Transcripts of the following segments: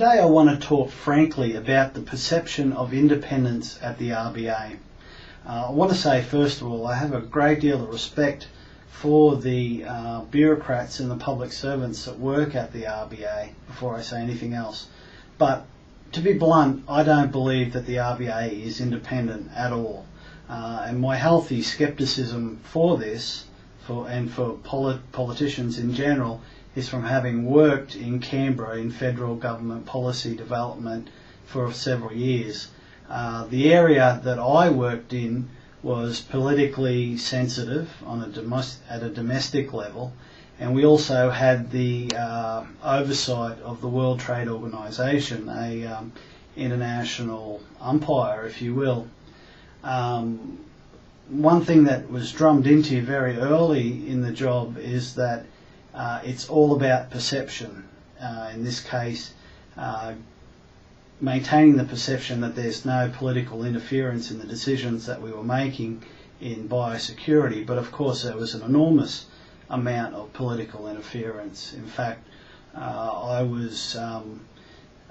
Today I want to talk frankly about the perception of independence at the RBA. I want to say first of all I have a great deal of respect for the bureaucrats and the public servants that work at the RBA before I say anything else. But to be blunt, I don't believe that the RBA is independent at all. And my healthy scepticism for this, and for politicians in general, is from having worked in Canberra in federal government policy development for several years. The area that I worked in was politically sensitive at a domestic level, and we also had the oversight of the World Trade Organization, a international umpire, if you will. One thing that was drummed into you very early in the job is that it's all about perception. In this case, maintaining the perception that there's no political interference in the decisions that we were making in biosecurity. But of course there was an enormous amount of political interference. In fact, I was on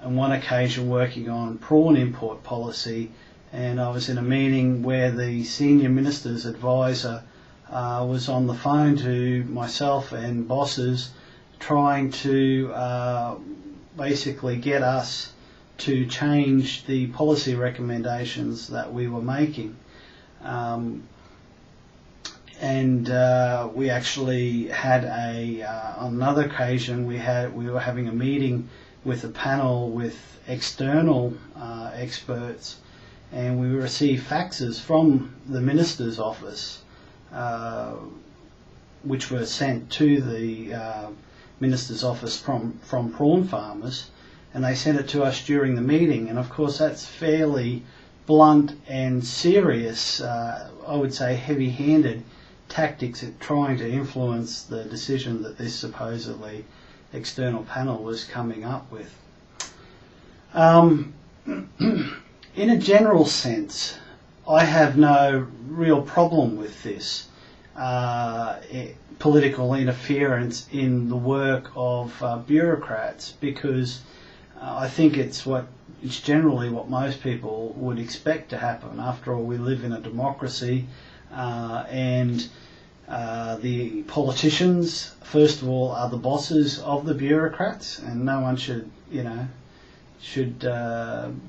one occasion working on prawn import policy, and I was in a meeting where the senior minister's advisor was on the phone to myself and bosses trying to basically get us to change the policy recommendations that we were making. We actually had on another occasion we were having a meeting with a panel with external experts, and we received faxes from the minister's office which were sent to the minister's office from prawn farmers, and they sent it to us during the meeting. And of course that's fairly blunt and serious, I would say heavy-handed tactics at trying to influence the decision that this supposedly external panel was coming up with. In a general sense, I have no real problem with this political interference in the work of bureaucrats, because I think it's generally what most people would expect to happen. After all, we live in a democracy, and the politicians, first of all, are the bosses of the bureaucrats, and no one should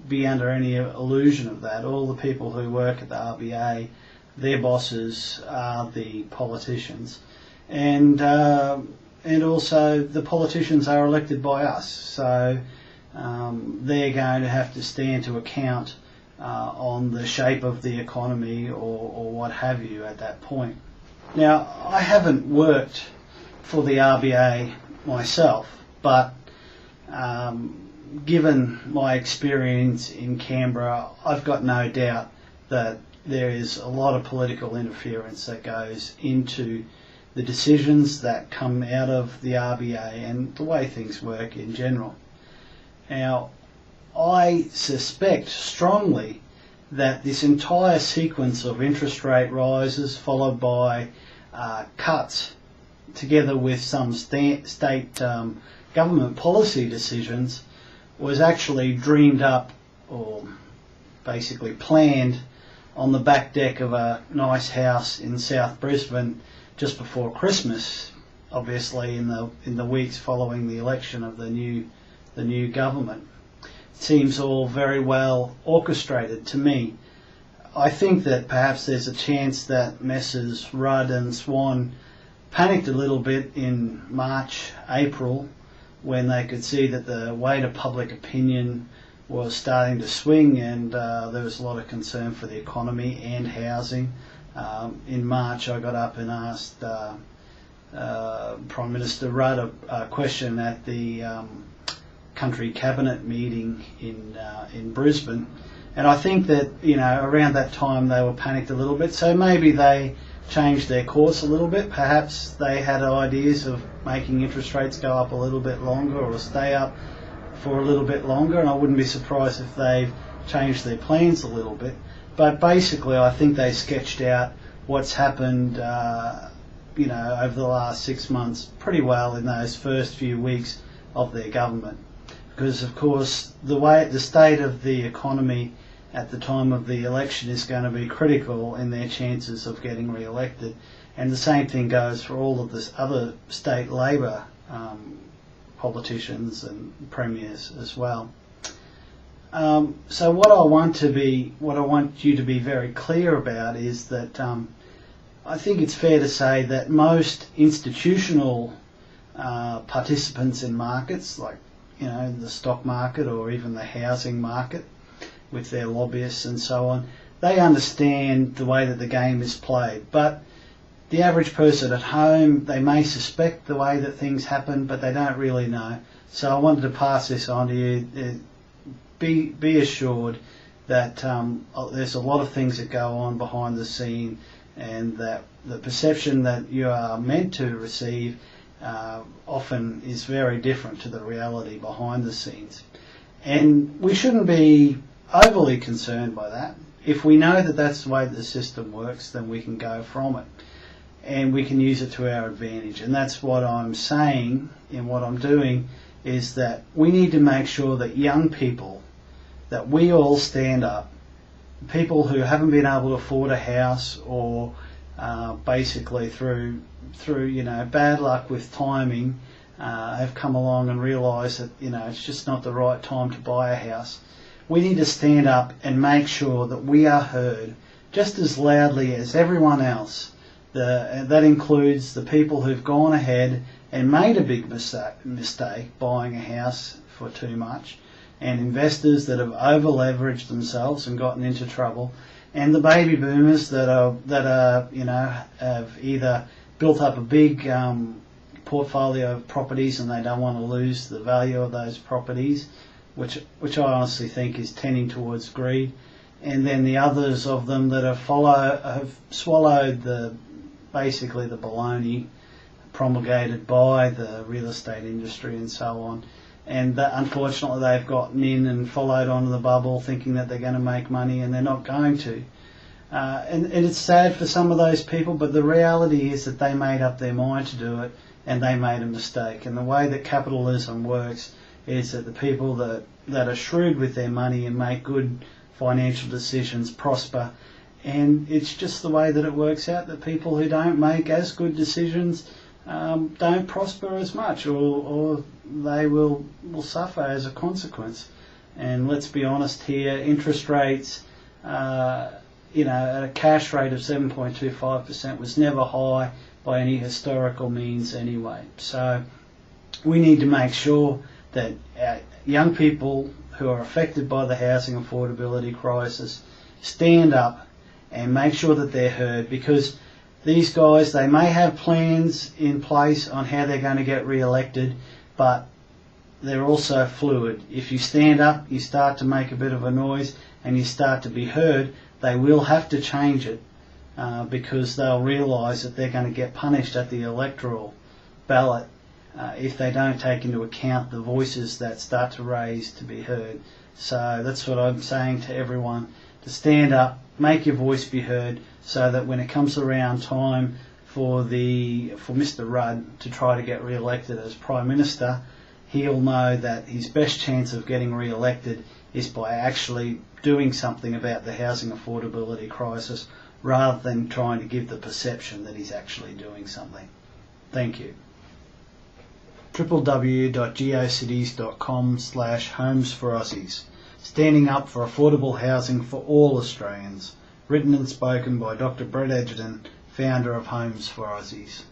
be under any illusion of that. All the people who work at the RBA, their bosses are the politicians, and also the politicians are elected by us, so they're going to have to stand to account on the shape of the economy or what have you at that point. Now, I haven't worked for the RBA myself, but given my experience in Canberra, I've got no doubt that there is a lot of political interference that goes into the decisions that come out of the RBA and the way things work in general. Now, I suspect strongly that this entire sequence of interest rate rises followed by cuts, together with some state government policy decisions, was actually dreamed up or basically planned on the back deck of a nice house in South Brisbane just before Christmas, obviously in the weeks following the election of the new government. It seems all very well orchestrated to me. I think that perhaps there's a chance that Messrs Rudd and Swan panicked a little bit in March, April, when they could see that the weight of public opinion was starting to swing, and there was a lot of concern for the economy and housing. In March I got up and asked Prime Minister Rudd a question at the country cabinet meeting in Brisbane, and I think that around that time they were panicked a little bit, so maybe they changed their course a little bit. Perhaps they had ideas of making interest rates go up a little bit longer or stay up for a little bit longer, and I wouldn't be surprised if they've changed their plans a little bit. But basically I think they sketched out what's happened over the last 6 months pretty well in those first few weeks of their government. because of course the state of the economy at the time of the election is going to be critical in their chances of getting re-elected, and the same thing goes for all of the other state Labor politicians and premiers as well. So what I want you to be very clear about is that I think it's fair to say that most institutional participants in markets, like the stock market or even the housing market, with their lobbyists and so on, they understand the way that the game is played. But the average person at home, they may suspect the way that things happen, but they don't really know. So I wanted to pass this on to you. Be assured that there's a lot of things that go on behind the scene, and that the perception that you are meant to receive often is very different to the reality behind the scenes. And we shouldn't be overly concerned by that. If we know that that's the way the system works, then we can go from it and we can use it to our advantage. And that's what I'm saying and what I'm doing, is that we need to make sure that young people, that we all stand up, people who haven't been able to afford a house, or basically through bad luck with timing, have come along and realised that it's just not the right time to buy a house. We need to stand up and make sure that we are heard just as loudly as everyone else. That includes the people who've gone ahead and made a big mistake buying a house for too much, and investors that have over-leveraged themselves and gotten into trouble, and the baby boomers that have either built up a big portfolio of properties and they don't want to lose the value of those properties, which I honestly think is tending towards greed, and then the others of them that have swallowed basically the baloney promulgated by the real estate industry and so on, and that unfortunately they've gotten in and followed onto the bubble thinking that they're going to make money, and they're not going to. And it's sad for some of those people, but the reality is that they made up their mind to do it and they made a mistake. And the way that capitalism works is that the people that are shrewd with their money and make good financial decisions prosper, and it's just the way that it works out, that people who don't make as good decisions don't prosper as much, or they will suffer as a consequence. And let's be honest here, interest rates at a cash rate of 7.25% was never high by any historical means anyway. So we need to make sure that young people who are affected by the housing affordability crisis stand up and make sure that they're heard, because these guys, they may have plans in place on how they're going to get re-elected, but they're also fluid. If you stand up, you start to make a bit of a noise and you start to be heard, they will have to change it because they'll realise that they're going to get punished at the electoral ballot if they don't take into account the voices that start to raise to be heard. So that's what I'm saying to everyone, to stand up, make your voice be heard, so that when it comes around time for Mr Rudd to try to get re-elected as Prime Minister, he'll know that his best chance of getting re-elected is by actually doing something about the housing affordability crisis, rather than trying to give the perception that he's actually doing something. Thank you. www.geocities.com/homes4aussies. Standing up for affordable housing for all Australians. Written and spoken by Dr. Brett Edgerton, founder of Homes for Aussies.